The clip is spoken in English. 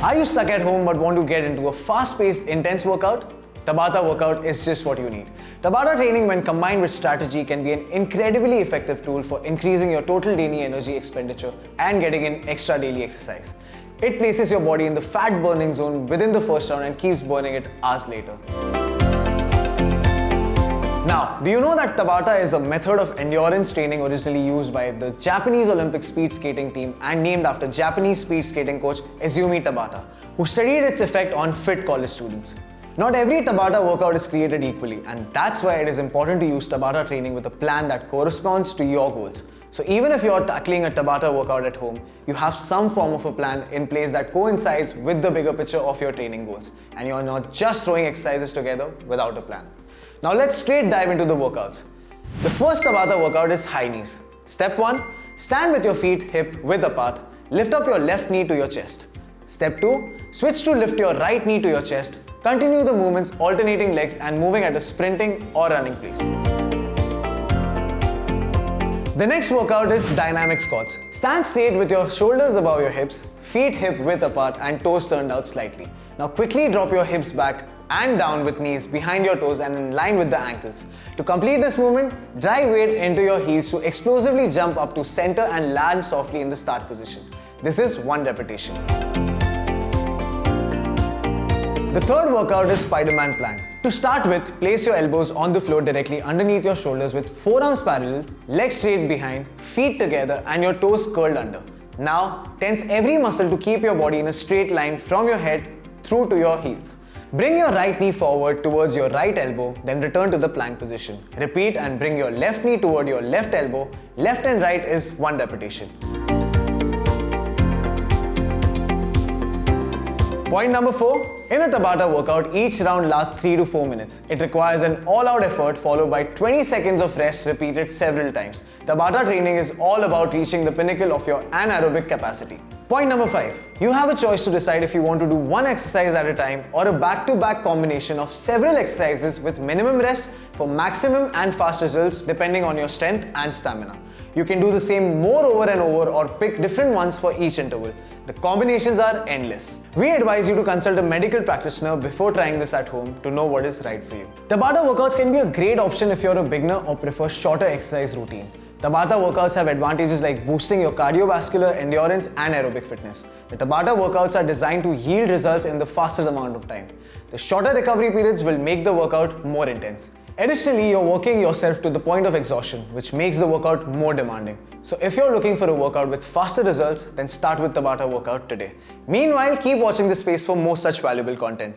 Are you stuck at home but want to get into a fast-paced, intense workout? Tabata workout is just what you need. Tabata training, when combined with strategy, can be an incredibly effective tool for increasing your total daily energy expenditure and getting in extra daily exercise. It places your body in the fat burning zone within the first round and keeps burning it hours later. Now, do you know that Tabata is a method of endurance training originally used by the Japanese Olympic speed skating team and named after Japanese speed skating coach Izumi Tabata, who studied its effect on fit college students. Not every Tabata workout is created equally, and that's why it is important to use Tabata training with a plan that corresponds to your goals. So even if you're tackling a Tabata workout at home, you have some form of a plan in place that coincides with the bigger picture of your training goals, and you're not just throwing exercises together without a plan. Now let's straight dive into the workouts. The first Tabata workout is high knees. Step 1. Stand with your feet hip width apart. Lift up your left knee to your chest. Step 2. Switch to lift your right knee to your chest. Continue the movements alternating legs and moving at a sprinting or running pace. The next workout is dynamic squats. Stand straight with your shoulders above your hips, feet hip width apart and toes turned out slightly. Now quickly drop your hips back and down with knees behind your toes and in line with the ankles. To complete this movement, drive weight into your heels to explosively jump up to center and land softly in the start position. This is 1 repetition. The third workout is Spider-Man plank. To start with, place your elbows on the floor directly underneath your shoulders with forearms parallel, legs straight behind, feet together and your toes curled under. Now, tense every muscle to keep your body in a straight line from your head through to your heels. Bring your right knee forward towards your right elbow, then return to the plank position. Repeat and bring your left knee toward your left elbow. Left and right is 1 repetition. Point number 4. In a Tabata workout, each round lasts 3 to 4 minutes. It requires an all-out effort followed by 20 seconds of rest repeated several times. Tabata training is all about reaching the pinnacle of your anaerobic capacity. Point number 5. You have a choice to decide if you want to do one exercise at a time or a back-to-back combination of several exercises with minimum rest for maximum and fast results depending on your strength and stamina. You can do the same more over and over or pick different ones for each interval. The combinations are endless. We advise you to consult a medical practitioner before trying this at home to know what is right for you. Tabata workouts can be a great option if you're a beginner or prefer shorter exercise routine. Tabata workouts have advantages like boosting your cardiovascular endurance and aerobic fitness. The Tabata workouts are designed to yield results in the fastest amount of time. The shorter recovery periods will make the workout more intense. Additionally, you're working yourself to the point of exhaustion, which makes the workout more demanding. So if you're looking for a workout with faster results, then start with Tabata workout today. Meanwhile, keep watching this space for more such valuable content.